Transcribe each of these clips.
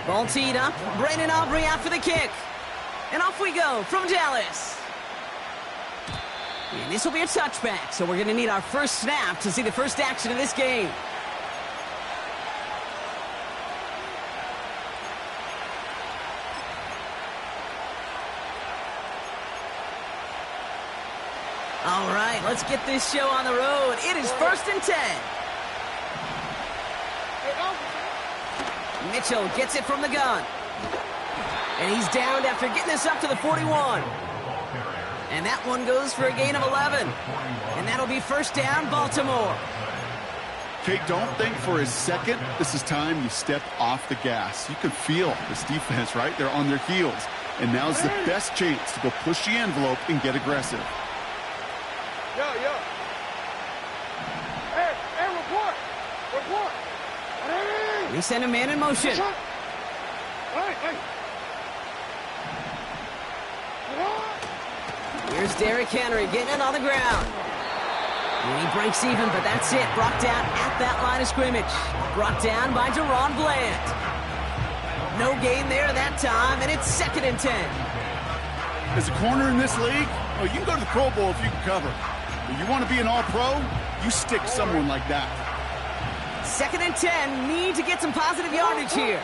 Ball teed up. Brandon Aubrey out for the kick. And off we go from Dallas. And this will be a touchback, so we're going to need our first snap to see the first action of this game. All right, let's get this show on the road. It is 1st and 10. Mitchell gets it from the gun. And he's downed after getting this up to the 41. And that one goes for a gain of 11. And that'll be first down, Baltimore. Kate, don't think for a second this is time you step off the gas. You can feel this defense, right? They're on their heels. And now's the best chance to go push the envelope and get aggressive. Hey, report. Hey. They send a man in motion. Hey. Here's Derrick Henry getting it on the ground. And he breaks even, but that's it. Brought down at that line of scrimmage. Brought down by DaRon Bland. No gain there that time, and it's 2nd and 10. As a corner in this league, you can go to the Pro Bowl if you can cover. If you want to be an all-pro, you stick someone like that. 2nd and 10, need to get some positive yardage here.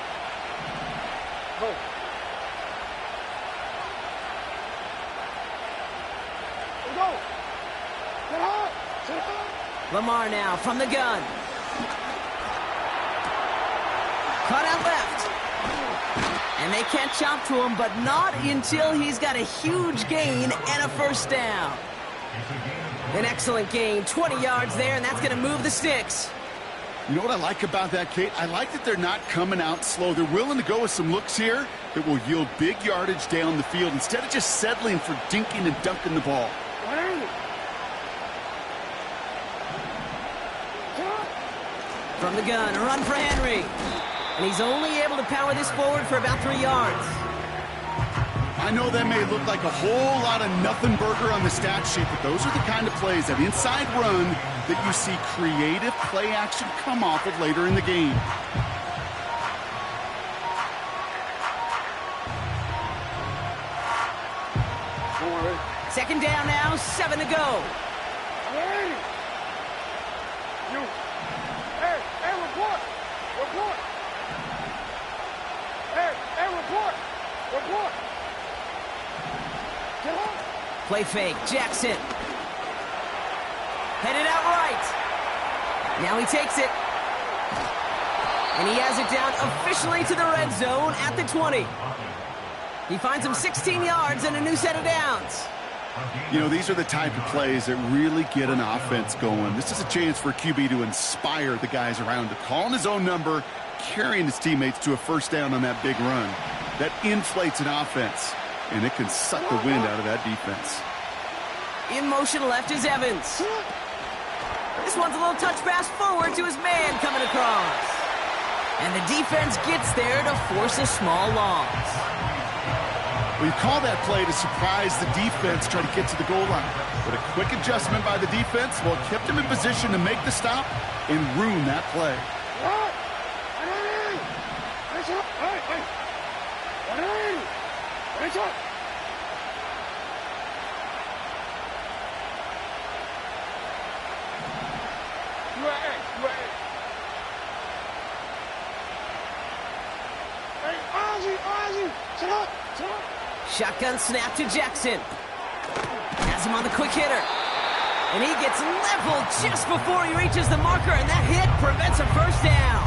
Lamar now from the gun. Cut out left. And they can't chop to him, but not until he's got a huge gain and a first down. An excellent gain, 20 yards there, and that's going to move the sticks. You know what I like about that, Kate? I like that they're not coming out slow. They're willing to go with some looks here that will yield big yardage down the field instead of just settling for dinking and dunking the ball. From the gun, a run for Henry. And he's only able to power this forward for about 3 yards. I know that may look like a whole lot of nothing burger on the stat sheet, but those are the kind of plays, that inside run, that you see creative play action come off of later in the game. Second down now, 7 to go. Report. Play fake, Jackson. Headed out right. Now he takes it. And he has it down officially to the red zone at the 20. He finds him 16 yards and a new set of downs. You know, these are the type of plays that really get an offense going. This is a chance for QB to inspire the guys around him. Calling his own number, carrying his teammates to a first down on that big run. That inflates an offense, and it can suck the wind out of that defense. In motion left is Evans. This one's a little touch pass forward to his man coming across. And the defense gets there to force a small loss. Well, you call that play to surprise the defense, try to get to the goal line. But a quick adjustment by the defense, well, kept him in position to make the stop and ruin that play. Shotgun snap to Jackson. Has him on the quick hitter. And he gets leveled just before he reaches the marker, and that hit prevents a first down.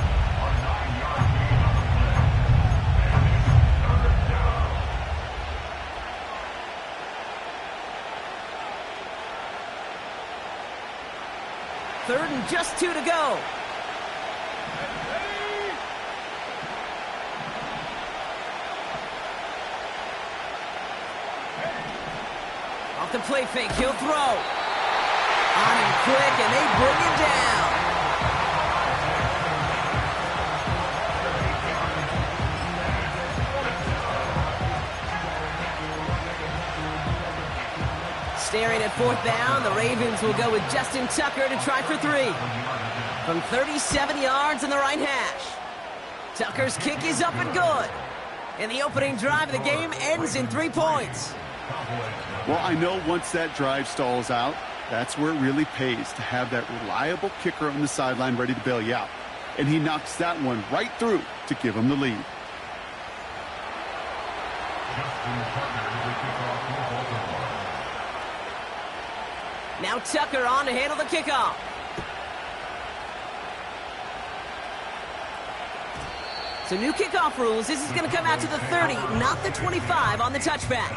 Third and just 2 to go. Off the play fake, he'll throw. On him quick, and they bring him down. Staring at fourth down, the Ravens will go with Justin Tucker to try for 3. From 37 yards in the right hash. Tucker's kick is up and good. And the opening drive of the game ends in 3 points. Well, I know once that drive stalls out, that's where it really pays to have that reliable kicker on the sideline ready to bail you out. And he knocks that one right through to give him the lead. Now Tucker on to handle the kickoff. So new kickoff rules. This is going to come out to the 30, not the 25 on the touchback.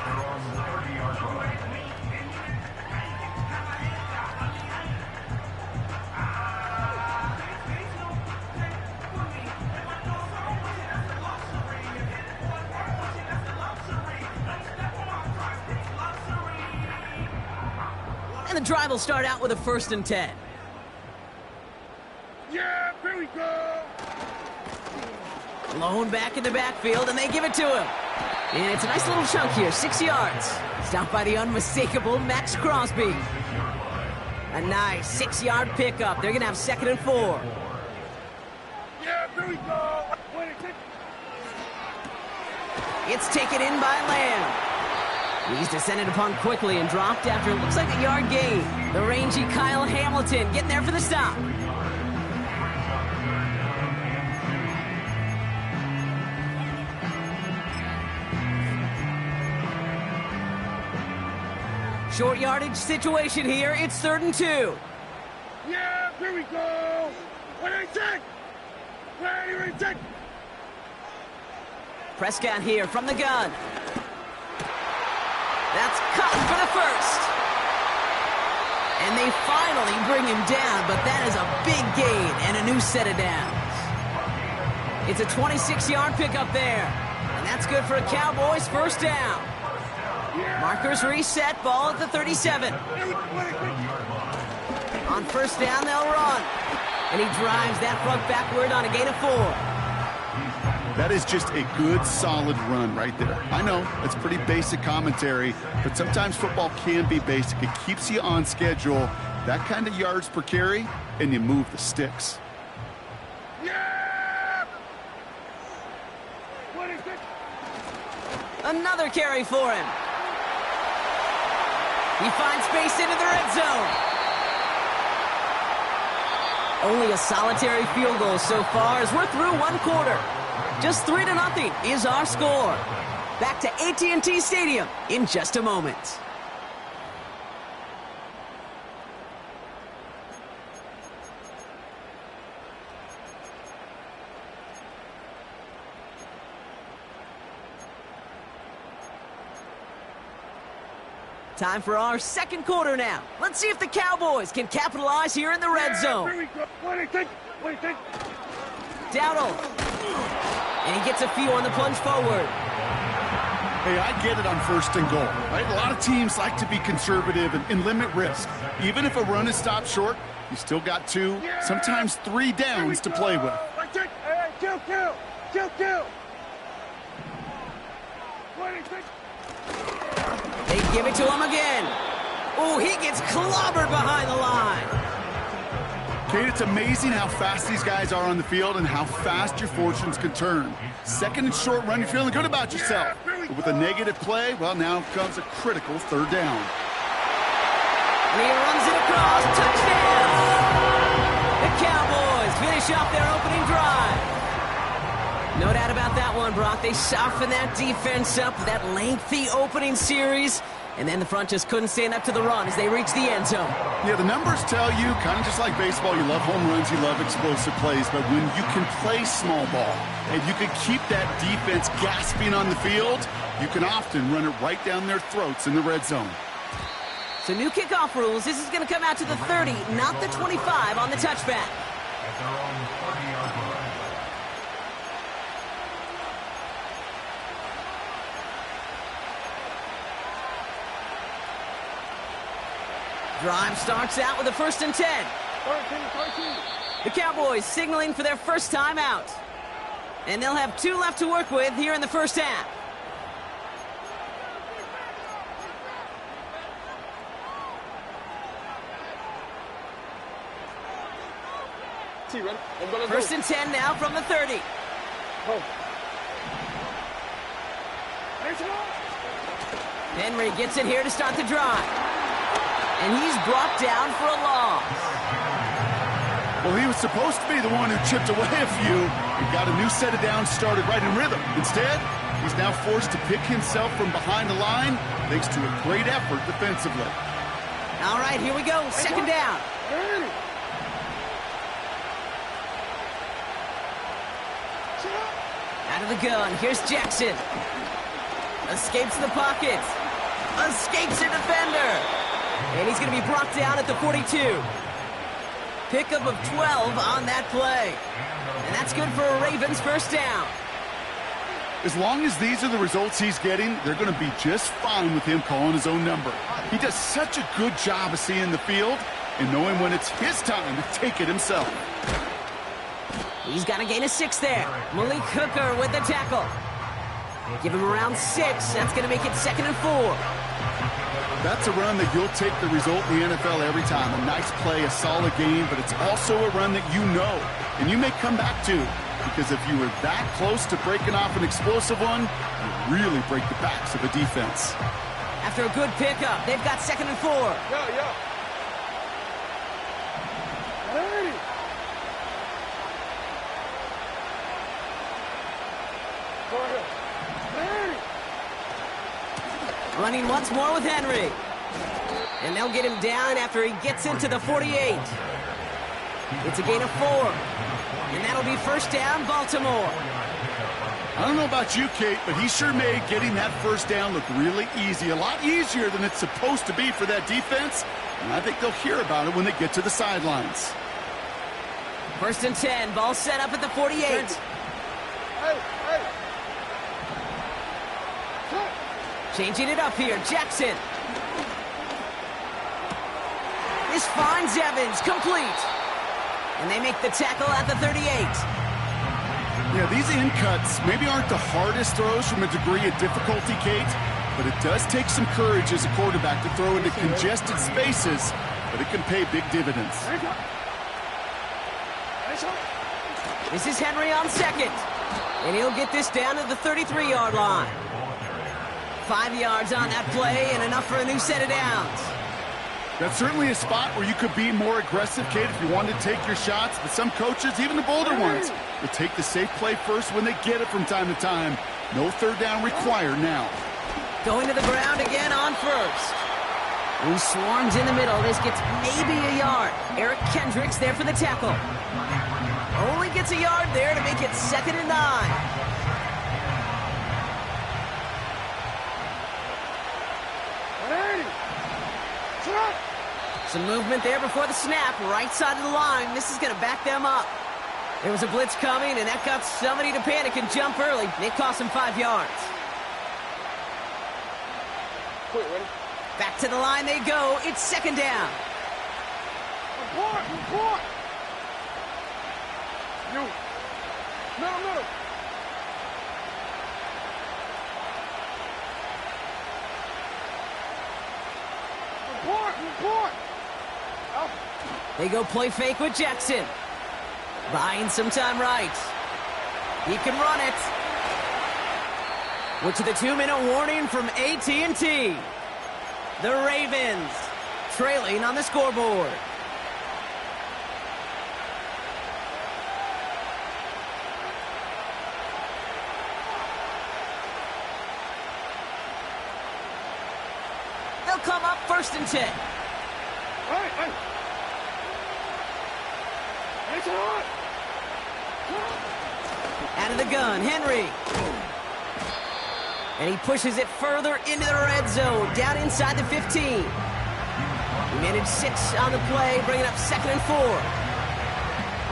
And the drive will start out with a 1st and 10. Yeah, here we go. Lone back in the backfield, and they give it to him. And it's a nice little chunk here, 6 yards. Stopped by the unmistakable Max Crosby. A nice 6-yard pickup. They're going to have 2nd and 4. Yeah, here we go. It's taken in by Lamb. He's descended upon quickly and dropped after it looks like a yard gain. The rangy Kyle Hamilton getting there for the stop. Short yardage situation here. It's 3rd and 2. Yeah, here we go. What do you think? What do you think? Prescott here from the gun. That's caught for the 1st. And they finally bring him down, but that is a big gain and a new set of downs. It's a 26-yard pickup there. And that's good for a Cowboys 1st down. Markers reset, ball at the 37. On 1st down, they'll run. And he drives that front backward on a gain of 4. That is just a good, solid run right there. I know, it's pretty basic commentary, but sometimes football can be basic. It keeps you on schedule, that kind of yards per carry, and you move the sticks. Yeah! What is it? Another carry for him. He finds space into the red zone. Only a solitary field goal so far as we're through 1 quarter. Just 3-0 is our score. Back to AT&T Stadium in just a moment. Time for our 2nd quarter now. Let's see if the Cowboys can capitalize here in the red zone. Here we go. What do you think? What do you think? Dowdle. And he gets a few on the plunge forward. Hey, I get it on 1st and goal, right? A lot of teams like to be conservative and limit risk. Even if a run is stopped short, you still got 2, sometimes 3 downs to play with. Hey, kill. What do you think? They give it to him again. Oh, he gets clobbered behind the line. Kate, it's amazing how fast these guys are on the field and how fast your fortunes can turn. 2nd and short run, you're feeling good about yourself. But with a negative play, well, now comes a critical 3rd down. And he runs it across. Touchdown! The Cowboys finish off their opening drive. No doubt about that one, Brock. They softened that defense up with that lengthy opening series. And then the front just couldn't stand up to the run as they reached the end zone. Yeah, the numbers tell you, kind of just like baseball, you love home runs, you love explosive plays, but when you can play small ball and you can keep that defense gasping on the field, you can often run it right down their throats in the red zone. So new kickoff rules. This is going to come out to the 30, not the 25 on the touchback. At their own 30-yard line. Drive starts out with a 1st and 10. 13. The Cowboys signaling for their 1st time out. And they'll have 2 left to work with here in the 1st half. First and 10 now from the 30. Henry gets it here to start the drive. And he's brought down for a loss. Well, he was supposed to be the one who chipped away a few and got a new set of downs started right in rhythm. Instead, he's now forced to pick himself from behind the line thanks to a great effort defensively. All right, here we go. Second down. Out of the gun. Here's Jackson. Escapes the pocket. Escapes a defender. And he's going to be brought down at the 42. Pickup of 12 on that play. And that's good for a Ravens first down. As long as these are the results he's getting, they're going to be just fine with him calling his own number. He does such a good job of seeing the field and knowing when it's his time to take it himself. He's got a gain of 6 there. Malik Hooker with the tackle. Give him around 6. That's going to make it 2nd and 4. That's a run that you'll take the result in the NFL every time. A nice play, a solid game, but it's also a run that you know and you may come back to, because if you were that close to breaking off an explosive one, you really break the backs of a defense. After a good pickup, they've got 2nd and 4. Running once more with Henry. And they'll get him down after he gets into the 48. It's a gain of 4. And that'll be first down, Baltimore. I don't know about you, Kate, but he sure made getting that first down look really easy. A lot easier than it's supposed to be for that defense. And I think they'll hear about it when they get to the sidelines. 1st and 10. Ball set up at the 48. Changing it up here, Jackson. This finds Evans, complete. And they make the tackle at the 38. Yeah, these in cuts maybe aren't the hardest throws from a degree of difficulty, Kate, but it does take some courage as a quarterback to throw into congested spaces, but it can pay big dividends. This is Henry on 2nd. And he'll get this down to the 33-yard line. 5 yards on that play and enough for a new set of downs. That's certainly a spot where you could be more aggressive, Kate, if you wanted to take your shots. But some coaches, even the bolder ones, will take the safe play first when they get it from time to time. No third down required now. Going to the ground again on 1st. He swarms in the middle. This gets maybe a yard. Eric Kendricks there for the tackle. Only gets a yard there to make it 2nd and 9. Some movement there before the snap, right side of the line. This is going to back them up. There was a blitz coming, and that got somebody to panic and jump early. It cost them 5 yards. Back to the line they go. It's 2nd down. Report! You. No. Report! They go play fake with Jackson. Buying some time right. He can run it. We're to the 2-minute warning from AT&T. The Ravens trailing on the scoreboard. They'll come up 1st and 10. Hey. Out of the gun, Henry. And he pushes it further into the red zone, down inside the 15. He managed 6 on the play, bringing up 2nd and 4.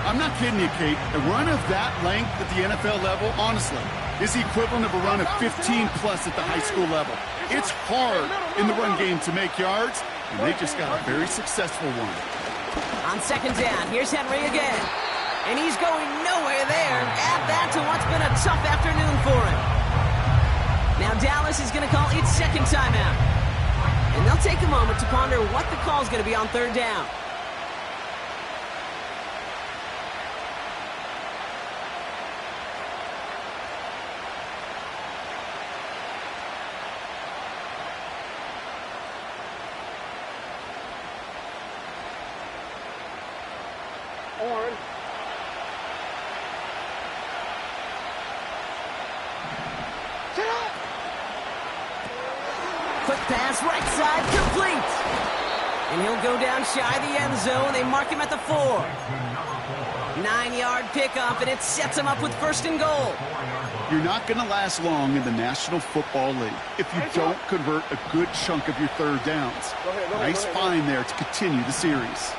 I'm not kidding you, Kate. A run of that length at the NFL level, honestly, is the equivalent of a run of 15-plus at the high school level. It's hard in the run game to make yards, and they just got a very successful one. On 2nd down, here's Henry again. And he's going nowhere there. Add that to what's been a tough afternoon for him. Now Dallas is going to call its 2nd timeout. And they'll take a moment to ponder what the call is going to be on 3rd down. On. Set up. Quick pass, right side, complete. And he'll go down shy of the end zone. They mark him at the 4. 9-yard pickup, and it sets him up with 1st and goal. You're not going to last long in the National Football League if you don't convert a good chunk of your third downs. Nice find there to continue the series.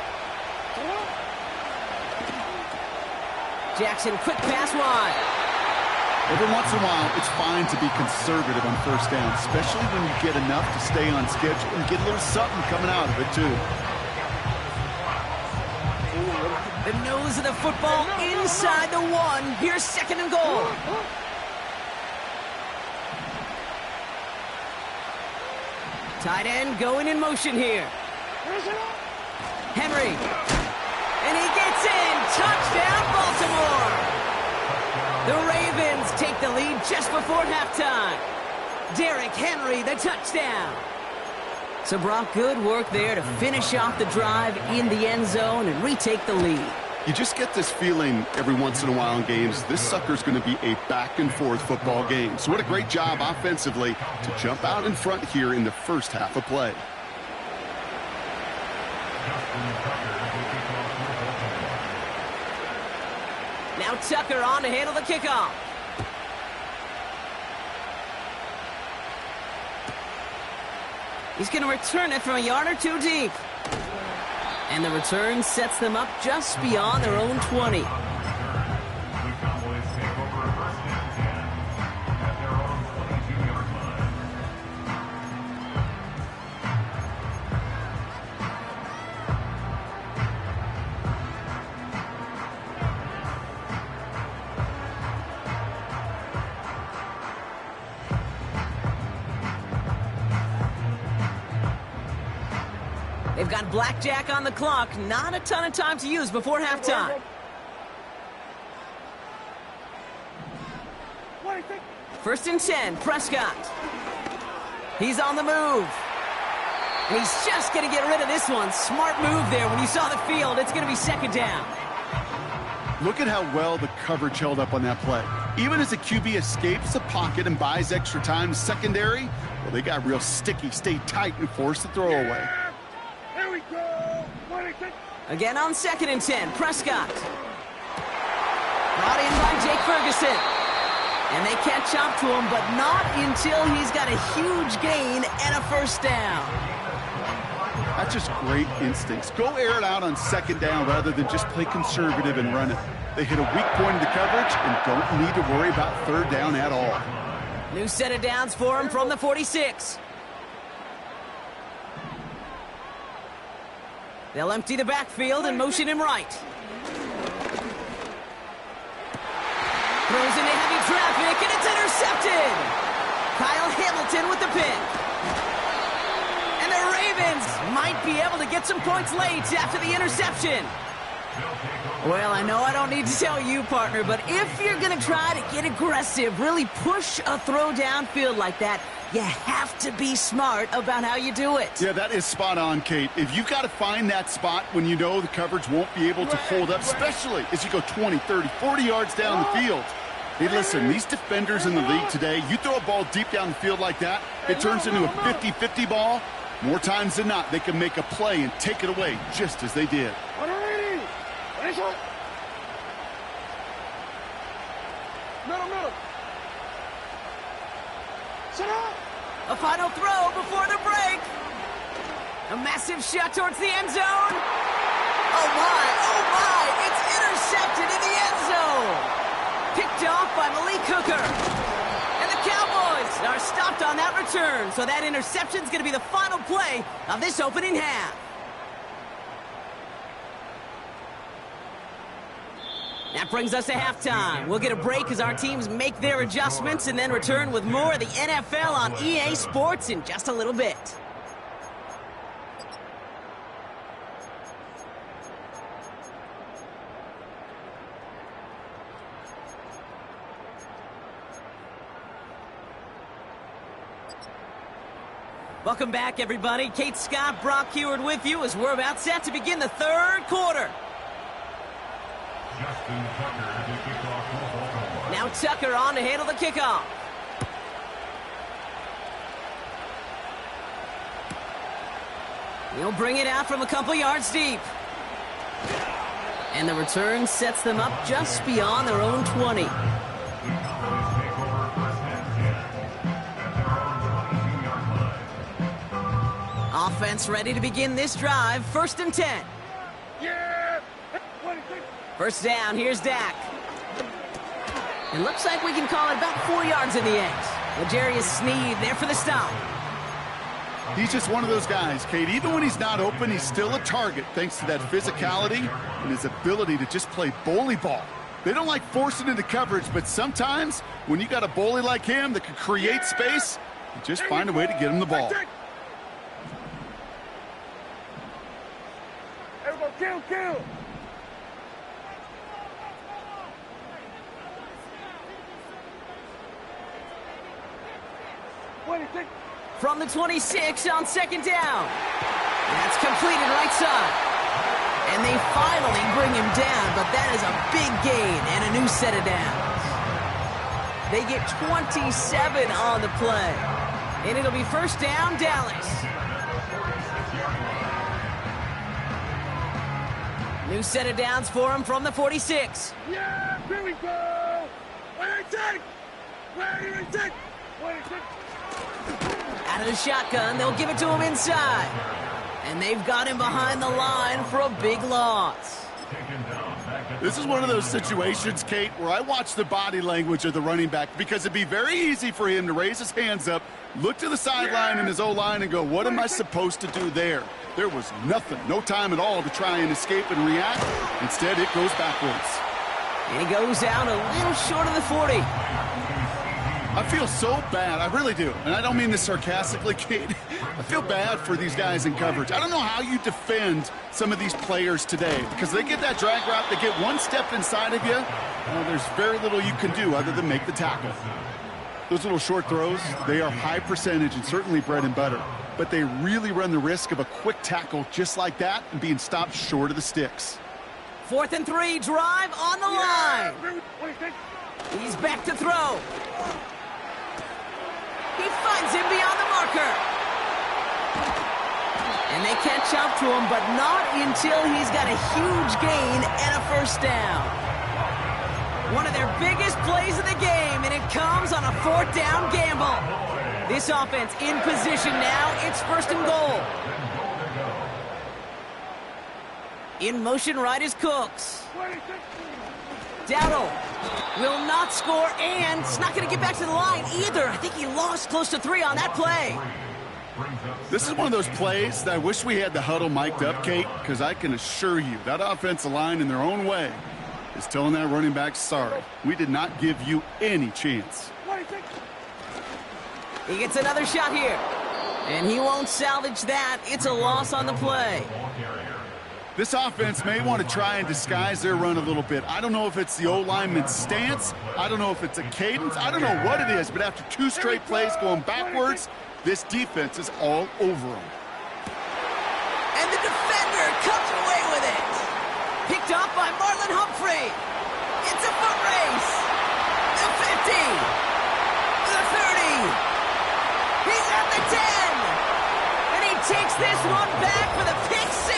Jackson, quick pass wide. Every once in a while, it's fine to be conservative on 1st down, especially when you get enough to stay on schedule and get a little something coming out of it, too. The nose of the football inside the 1. Here's 2nd and goal. Tight end going in motion here. Henry. And he gets in. Touchdown, Baltimore. The Ravens take the lead just before halftime. Derrick Henry, the touchdown. So, Brock, good work there to finish off the drive in the end zone and retake the lead. You just get this feeling every once in a while in games, this sucker's going to be a back-and-forth football game. So what a great job offensively to jump out in front here in the first half of play. Now Tucker on to handle the kickoff. He's going to return it from a yard or 2 deep. And the return sets them up just beyond their own 20. They've got blackjack on the clock. Not a ton of time to use before halftime. First and 10, Prescott. He's on the move. And he's just going to get rid of this one. Smart move there. When you saw the field, it's going to be 2nd down. Look at how well the coverage held up on that play. Even as the QB escapes the pocket and buys extra time secondary, well, they got real sticky, stayed tight, and forced the throw away. Here we go. Again on 2nd and 10, Prescott. Brought in by Jake Ferguson. And they catch up to him, but not until he's got a huge gain and a 1st down. That's just great instincts. Go air it out on 2nd down rather than just play conservative and run it. They hit a weak point in the coverage and don't need to worry about 3rd down at all. New set of downs for him from the 46. They'll empty the backfield and motion him right. Throws into heavy traffic, and it's intercepted. Kyle Hamilton with the pick. And the Ravens might be able to get some points late after the interception. Well, I know I don't need to tell you, partner, but if you're going to try to get aggressive, really push a throw downfield like that, you have to be smart about how you do it. Yeah, that is spot on, Kate. If you've got to find that spot when you know the coverage won't be able to hold up, especially as you go 20, 30, 40 yards down the field. Hey, listen, these defenders in the league today, you throw a ball deep down the field like that, it turns into a 50-50 ball. More times than not, they can make a play and take it away just as they did. Middle. Set up. A final throw before the break. A massive shot towards the end zone. Oh my, it's intercepted in the end zone. Picked off by Malik Hooker. And the Cowboys are stopped on that return. So that interception is going to be the final play of this opening half. That brings us to halftime. We'll get a break as our teams make their adjustments and then return with more of the NFL on EA Sports in just a little bit. Welcome back, everybody. Kate Scott, Brock Huard with you as we're about set to begin the third quarter. Justin Tucker, the kickoff for Baltimore. Now Tucker on to handle the kickoff. He'll bring it out from a couple yards deep. And the return sets them up just beyond their own 20. Offense ready to begin this drive. 1st and 10. Yeah! First down, here's Dak. It looks like we can call it about 4 yards in the end. L'Jarius Sneed there for the stop. He's just one of those guys, Kate. Even when he's not open, he's still a target thanks to that physicality and his ability to just play bully ball. They don't like forcing into coverage, but sometimes when you got a bully like him that can create space, you just find a way to get him the ball. Everybody kill! From the 26 on 2nd down. That's completed right side. And they finally bring him down, but that is a big gain and a new set of downs. They get 27 on the play. And it'll be 1st down, Dallas. New set of downs for him from the 46. Yeah, here we go! Where you take? Out of the shotgun, they'll give it to him inside. And they've got him behind the line for a big loss. This is one of those situations, Kate, where I watch the body language of the running back because it'd be very easy for him to raise his hands up, look to the sideline in his O-line and go, what am I supposed to do there? There was nothing, no time at all to try and escape and react. Instead, it goes backwards. And he goes out a little short of the 40. I feel so bad. I really do. And I don't mean this sarcastically, Kate. I feel bad for these guys in coverage. I don't know how you defend some of these players today because they get that drag route, they get one step inside of you. Well, there's very little you can do other than make the tackle. Those little short throws, they are high percentage and certainly bread and butter. But they really run the risk of a quick tackle just like that and being stopped short of the sticks. 4th and 3, drive on the line. He's back to throw. He finds him beyond the marker. And they catch up to him, but not until he's got a huge gain and a 1st down. One of their biggest plays of the game, and it comes on a 4th down gamble. This offense in position now. It's 1st and goal. In motion right is Cooks. Dowdle will not score, and it's not going to get back to the line either. I think he lost close to 3 on that play. This is one of those plays that I wish we had the huddle mic'd up, Kate, because I can assure you that offensive line in their own way is telling that running back, sorry, we did not give you any chance. He gets another shot here, and he won't salvage that. It's a loss on the play. This offense may want to try and disguise their run a little bit. I don't know if it's the O-lineman's stance. I don't know if it's a cadence. I don't know what it is, but after 2 straight plays going backwards, this defense is all over them. And the defender comes away with it. Picked off by Marlon Humphrey. It's a foot race. The 50. The 30. He's at the 10. And he takes this one back for the pick 6.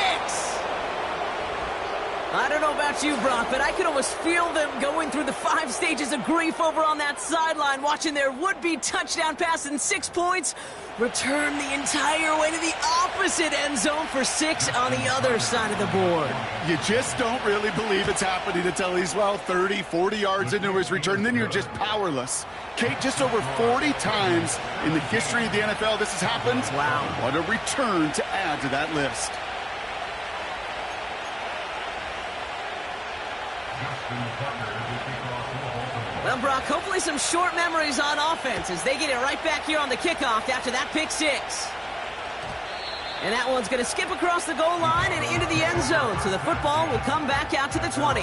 I don't know about you, Brock, but I could almost feel them going through the 5 stages of grief over on that sideline, watching their would-be touchdown pass in 6 points return the entire way to the opposite end zone for 6 on the other side of the board. You just don't really believe it's happening until he's, 30, 40 yards into his return, and then you're just powerless. Kate, just over 40 times in the history of the NFL this has happened. Wow. What a return to add to that list. Well, Brock, hopefully some short memories on offense as they get it right back here on the kickoff after that pick 6. And that one's going to skip across the goal line and into the end zone, so the football will come back out to the 20.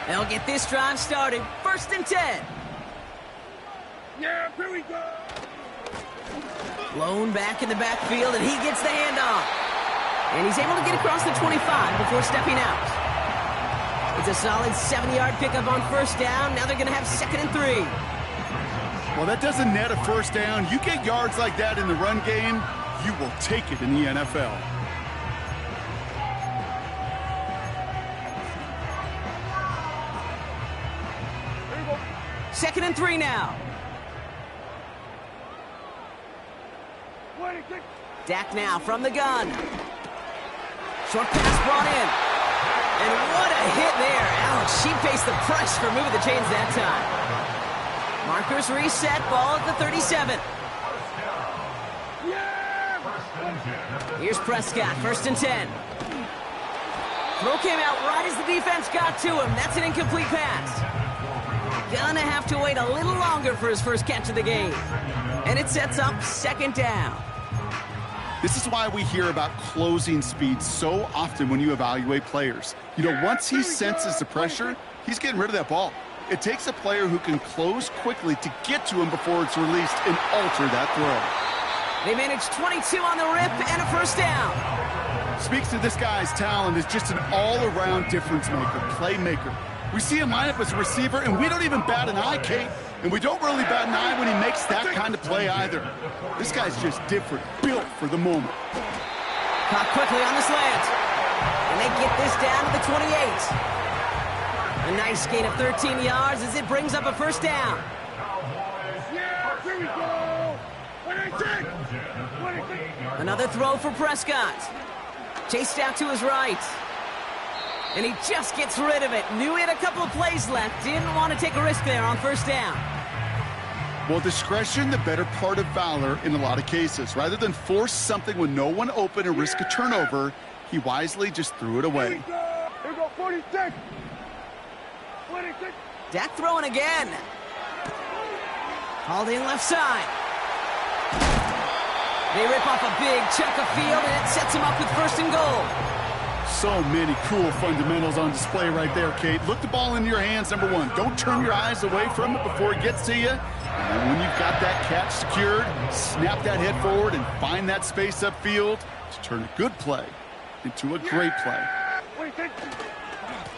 They'll get this drive started. 1st and 10. Yeah, here we go! Blown back in the backfield, and he gets the handoff. And he's able to get across the 25 before stepping out. It's a solid 7-yard pickup on first down. Now they're going to have 2nd and 3. Well, that doesn't net a first down. You get yards like that in the run game, you will take it in the NFL. Second and 3 now. Dak now from the gun. Short pass brought in. And what a hit there. Ouch, she faced the press for moving the chains that time. Markers reset, ball at the 37. Here's Prescott, 1st and 10. Throw came out right as the defense got to him. That's an incomplete pass. Gonna have to wait a little longer for his first catch of the game. And it sets up 2nd down. This is why we hear about closing speed so often when you evaluate players. You know, once he senses the pressure, he's getting rid of that ball. It takes a player who can close quickly to get to him before it's released and alter that throw. They managed 22 on the rip and a first down. Speaks to this guy's talent as just an all-around difference maker, playmaker. We see him line up as a receiver, and we don't even bat an eye, Kate. And we don't really bat an eye when he makes that kind of play either. This guy's just different, built for the moment. Caught quickly on the slant. And they get this down to the 28. A nice gain of 13 yards as it brings up a first down. Yeah, here we go. 26. Another throw for Prescott. Chased out to his right. And he just gets rid of it. Knew he had a couple of plays left. Didn't want to take a risk there on first down. Well, discretion, the better part of valor in a lot of cases. Rather than force something with no one open and risk a turnover, he wisely just threw it away. Here we go, 46. 26. Dak throwing again. Hauled in left side. They rip off a big chunk of field, and it sets him up with 1st and goal. So many cool fundamentals on display right there, Kate. Look the ball into your hands, number one. Don't turn your eyes away from it before it gets to you. And then when you've got that catch secured, snap that head forward and find that space upfield to turn a good play into a great play.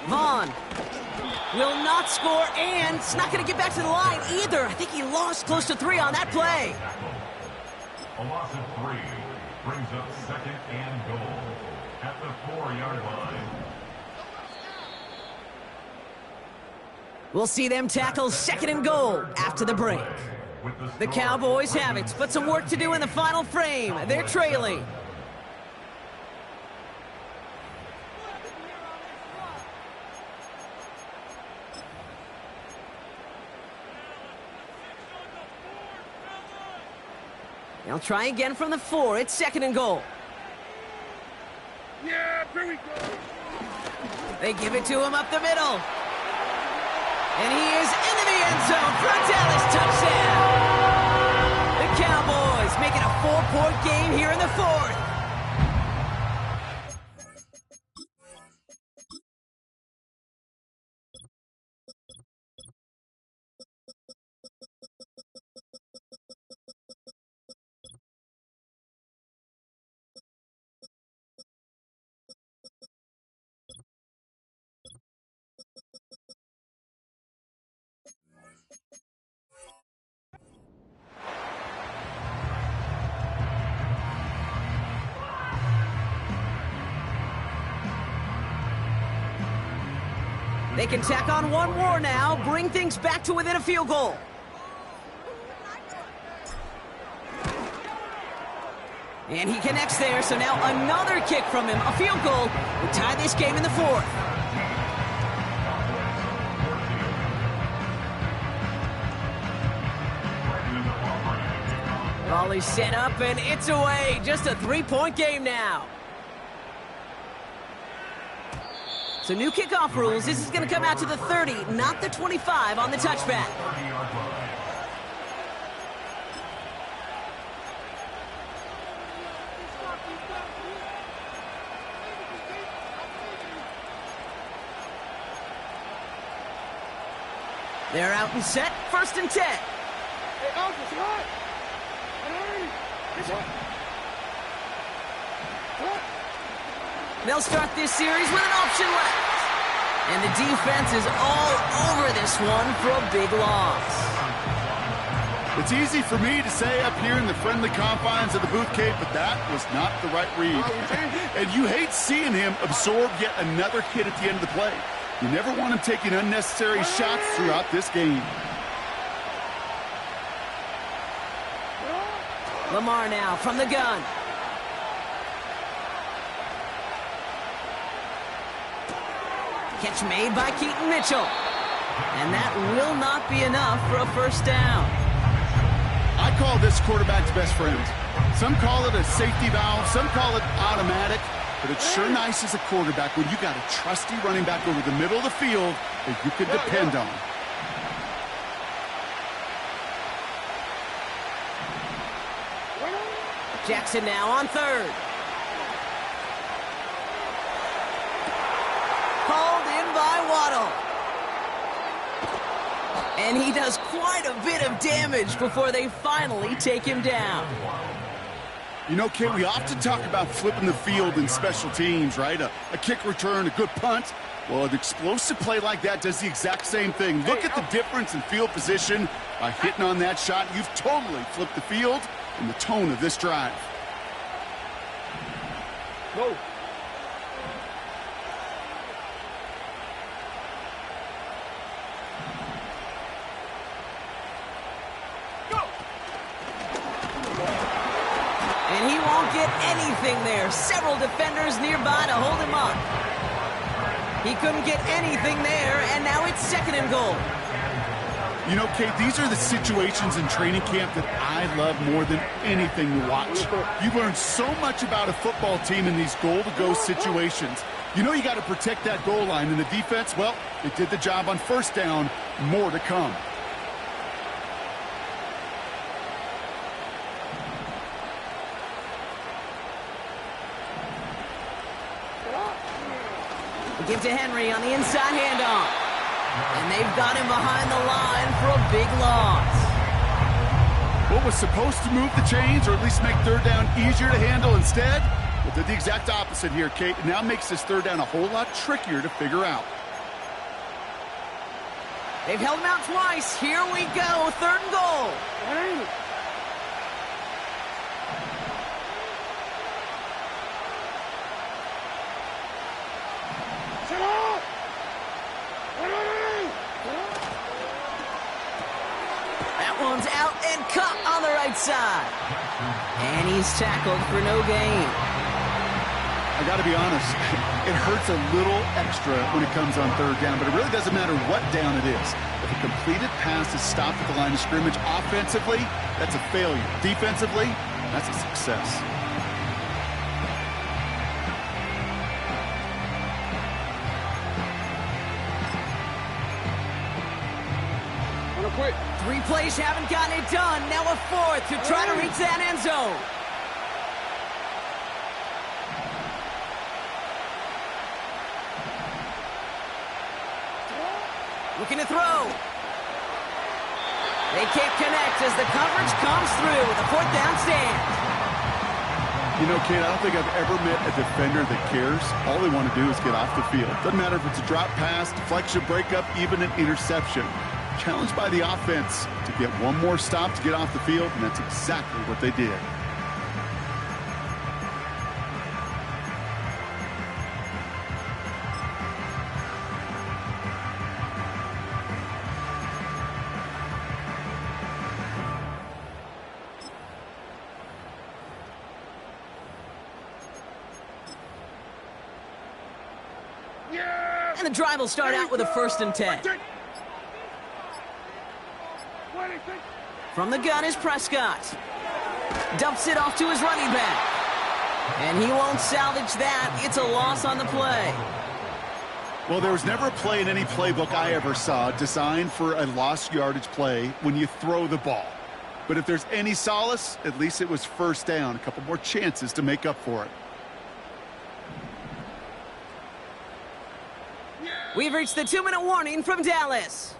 Vaughn will not score, and it's not going to get back to the line either. I think he lost close to 3 on that play. A loss of 3 brings up 2nd and goal at the 4-yard line. We'll see them tackle 2nd and goal after the break. The Cowboys have it, but some work to do in the final frame. They're trailing. They'll try again from the 4. It's 2nd and goal. Yeah, here we go. They give it to him up the middle. And he is into the end zone for a Dallas touchdown. The Cowboys make it a 4-point game here in the 4th. They can tack on one more now, bring things back to within a field goal. And he connects there, so now another kick from him. A field goal would tie this game in the 4th. Ball is set up, and it's away. Just a 3-point game now. So new kickoff rules. This is going to come out to the 30, not the 25 on the touchback. They're out and set. 1st and 10. Hey, Alpha's hot. They'll start this series with an option left. And the defense is all over this one for a big loss. It's easy for me to say up here in the friendly confines of the booth, Kate, but that was not the right read. And you hate seeing him absorb yet another hit at the end of the play. You never want him taking unnecessary shots throughout this game. Lamar now from the gun. Catch made by Keaton Mitchell. And that will not be enough for a first down. I call this quarterback's best friend. Some call it a safety valve, some call it automatic, but it's sure nice as a quarterback when you got a trusty running back over the middle of the field that you can depend on. Jackson now on third. Called in by Waddle. And he does quite a bit of damage before they finally take him down. You know, Kate, we often talk about flipping the field in special teams, right? A kick return, a good punt. Well, an explosive play like that does the exact same thing. Look at the difference in field position by hitting on that shot. You've totally flipped the field and the tone of this drive. Go. And he won't get anything there. Several defenders nearby to hold him up. He couldn't get anything there, and now it's 2nd and goal. You know, Kate, these are the situations in training camp that I love more than anything to watch. You learn so much about a football team in these goal-to-go situations. You know you got to protect that goal line, and the defense, well, they did the job on first down. More to come. Give to Henry on the inside handoff. And they've got him behind the line for a big loss. What was supposed to move the chains, or at least make third down easier to handle instead? Well, did the exact opposite here, Kate. It now makes this third down a whole lot trickier to figure out. They've held him out twice. Here we go. 3rd and goal. That one's out and cut on the right side. And he's tackled for no gain. I got to be honest, it hurts a little extra when it comes on third down, but it really doesn't matter what down it is. If a completed pass is stopped at the line of scrimmage, offensively, that's a failure. Defensively, that's a success. Quick. 3 plays haven't gotten it done. Now a 4th to try to reach that end zone. Looking to throw. They can't connect as the coverage comes through. The 4th down stand. You know, Kate, I don't think I've ever met a defender that cares. All they want to do is get off the field. Doesn't matter if it's a drop pass, deflection, breakup, even an interception. Challenged by the offense to get one more stop to get off the field, and that's exactly what they did. Yeah! And the drive will start out with a 1st and 10. From the gun is Prescott. Dumps it off to his running back. And he won't salvage that. It's a loss on the play. Well, there was never a play in any playbook I ever saw designed for a lost yardage play when you throw the ball. But if there's any solace, at least it was first down. A couple more chances to make up for it. We've reached the 2-minute warning from Dallas.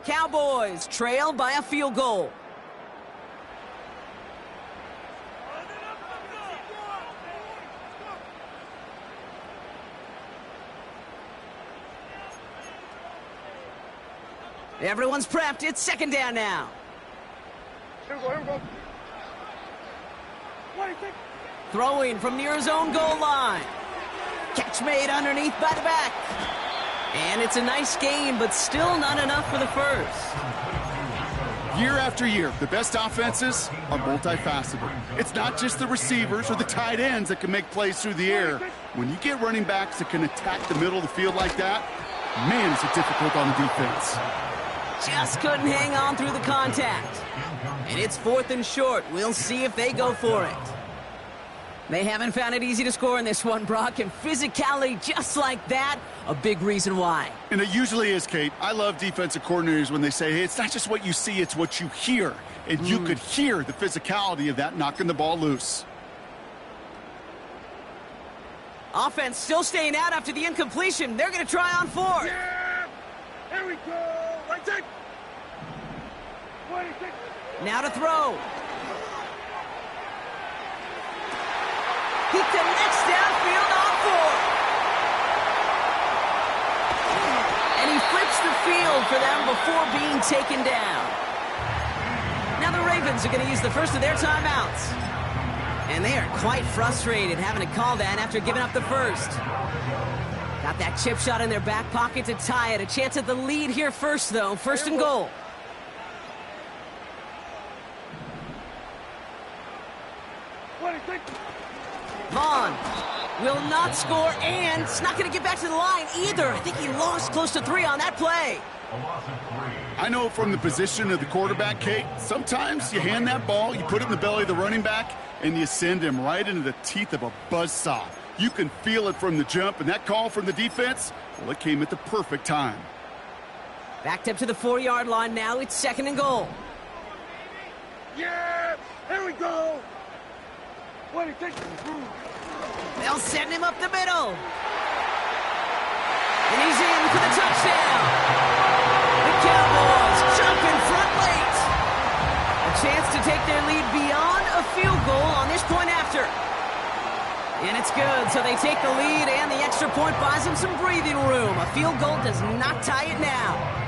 Cowboys trail by a field goal. Everyone's prepped. It's second down now. Here we go. What do you think? Throwing from near his own goal line. Catch made underneath by the back. And it's a nice gain, but still not enough for the first. Year after year, the best offenses are multifaceted. It's not just the receivers or the tight ends that can make plays through the air. When you get running backs that can attack the middle of the field like that, man, is it difficult on the defense. Just couldn't hang on through the contact. And it's 4th and short. We'll see if they go for it. They haven't found it easy to score in this one, Brock, and physicality just like that, a big reason why. And it usually is, Kate. I love defensive coordinators when they say, hey, it's not just what you see, it's what you hear. And you could hear the physicality of that knocking the ball loose. Offense still staying out after the incompletion. They're going to try on 4th. Yeah! Here we go! Right side! What do you think? Now to throw. He connects downfield on 4th. And he flips the field for them before being taken down. Now the Ravens are going to use the first of their timeouts. And they are quite frustrated having to call that after giving up the first. Got that chip shot in their back pocket to tie it. A chance at the lead here first, though. 1st and goal. What do you think? Vaughn will not score, and it's not going to get back to the line either. I think he lost close to 3 on that play. I know from the position of the quarterback, Kate, sometimes you hand that ball, you put it in the belly of the running back, and you send him right into the teeth of a buzzsaw. You can feel it from the jump, and that call from the defense, well, it came at the perfect time. Backed up to the 4-yard line now. It's 2nd and goal. Yeah! Here we go! What do you think? They'll send him up the middle. And he's in for the touchdown. The Cowboys jump in front late. A chance to take their lead beyond a field goal on this point after. And it's good, so they take the lead, and the extra point buys them some breathing room. A field goal does not tie it now.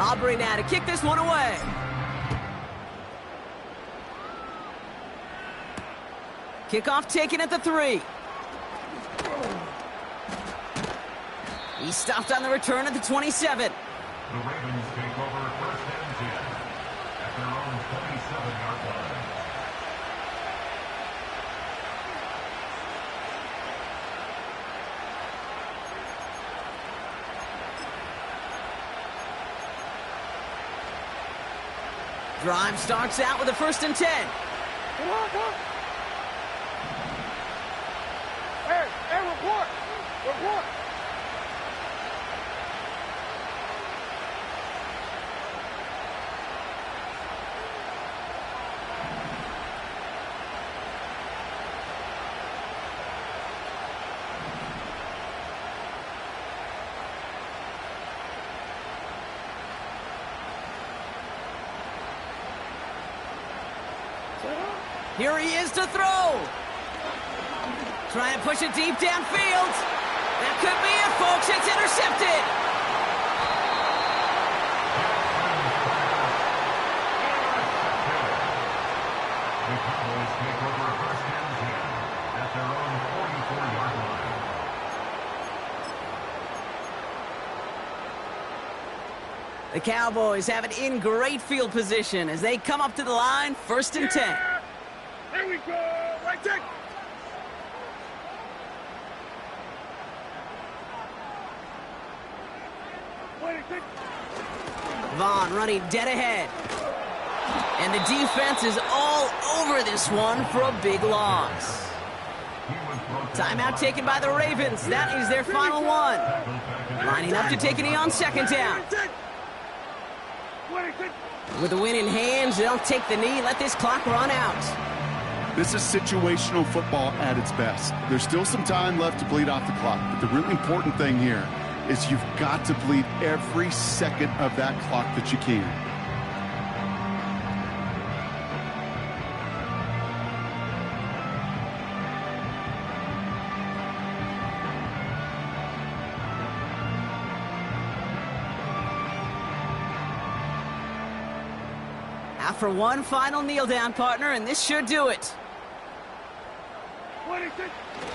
Aubrey now to kick this one away. Kickoff taken at the 3. He stopped on the return at the 27. The Ravens take over 1st and 10 at their own 27-yard line. Drive starts out with a 1st and 10. Come on, come on! Hey, report! Report! Here he is to throw. Trying to push it deep downfield. That could be it, folks. It's intercepted. The Cowboys take over 1st and 10 at their own 44-yard line. The Cowboys have it in great field position as they come up to the line, 1st and 10. Here we go! Right there! What do you think? Vaughn running dead ahead. And the defense is all over this one for a big loss. Timeout taken by the Ravens. That is their final one. Lining up to take a knee on 2nd down. What do you think? With the win in hand, they'll take the knee, let this clock run out. This is situational football at its best. There's still some time left to bleed off the clock, but the really important thing here is you've got to bleed every second of that clock that you can. For one final kneel down, partner, and this should do it. 26.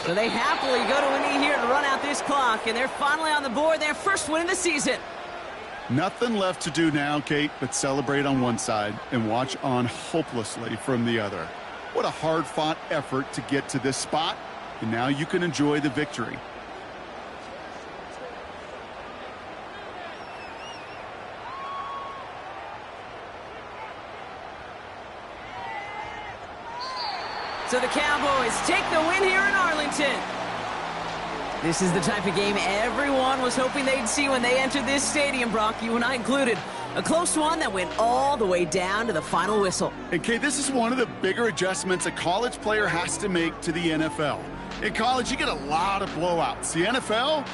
So they happily go to a knee here to run out this clock, and they're finally on the board, their first win of the season. Nothing left to do now, Kate, but celebrate on one side and watch on hopelessly from the other. What a hard-fought effort to get to this spot, and now you can enjoy the victory. So the Cowboys take the win here in Arlington. This is the type of game everyone was hoping they'd see when they entered this stadium, Brock, you and I included. A close one that went all the way down to the final whistle. And, Kate, this is one of the bigger adjustments a college player has to make to the NFL. In college, you get a lot of blowouts. The NFL,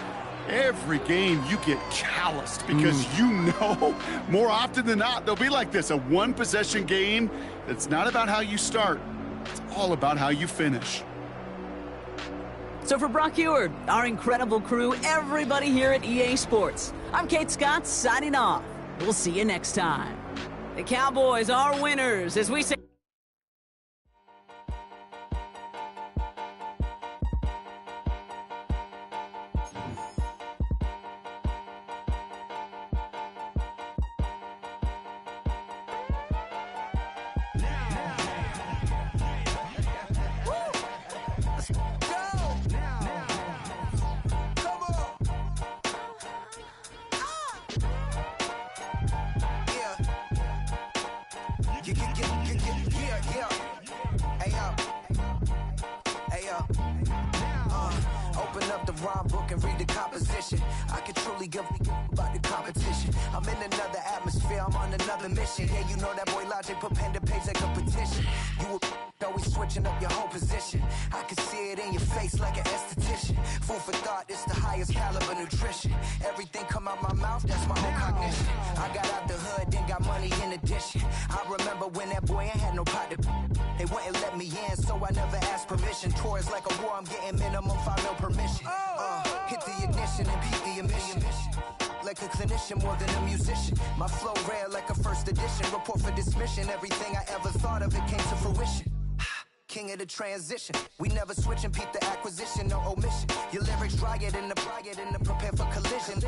every game you get calloused because you know more often than not they'll be like this, a one-possession game that's not about how you start. It's all about how you finish. So for Brock Huard, our incredible crew, everybody here at EA Sports, I'm Kate Scott signing off. We'll see you next time. The Cowboys are winners as we say. Open up the rhyme book and read the composition. I can truly give about the competition. I'm in another atmosphere, I'm on another mission. Yeah, you know that boy Logic put pen to page like a petition. You always switching up your whole position. I can see it in your face like an esthetician. Food for thought, it's the highest caliber nutrition. Everything come out my mouth, that's my own cognition. I got out the hood, then got money in addition. I remember when that boy ain't had no pot to. They wouldn't let me in, so I never asked permission. Tours like a war, I'm getting minimum 5 mil permission. Hit the ignition and beat the emission. Like a clinician more than a musician. My flow rare like a first edition. Report for dismission. Everything I ever thought of, it came to fruition. King of the transition. We never switch and peep the acquisition, no omission. Your lyrics drier than the prepare for collision.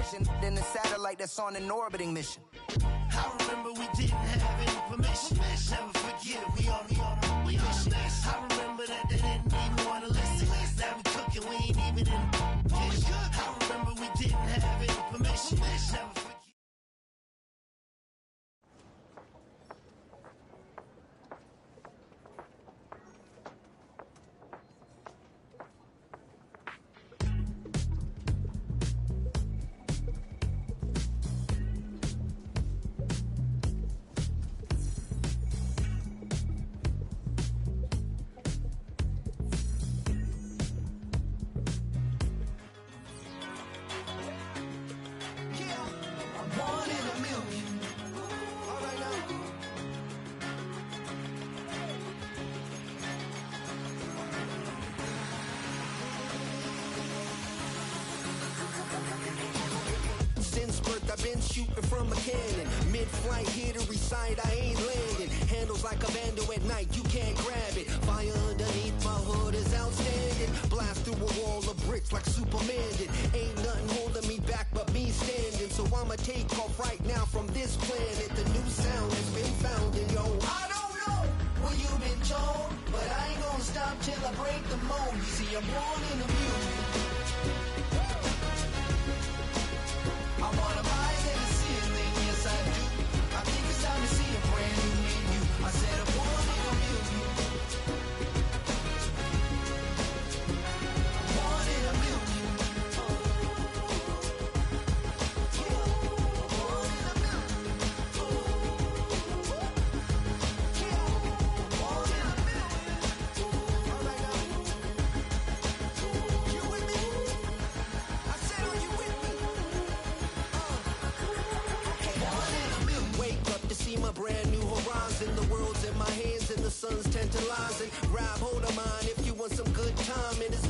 Then the satellite that's on an orbiting mission. I remember we didn't have any permission. Never forget it, we on mission. I remember that they didn't even want to listen. Now we cooking, we ain't even in the kitchen. I remember we didn't have any permission. Never forget. Since birth I've been shooting from a cannon. Mid-flight here to recite, I ain't landing. Handles like a vandal at night, you can't grab it. Fire underneath my hood is outstanding. Blast through a wall of bricks like Superman did. Ain't nothing holding me back but me standing. So I'ma take off right now from this planet. The new sound has been found in yo. I don't know what you've been told, but I ain't gonna stop till I break the mold. You see, I'm born in the music. I wanna rise in the ceiling, yes I do. I think it's time to see a brand new menu. I said I'm born in the music. Born in the music. Born in the music. Born in the music. All right now. You with me? I said, are you with me? Wake up to see my brand new horizon. The world's in my hands and the sun's tantalizing. Grab hold of mine if you want some good time. And it's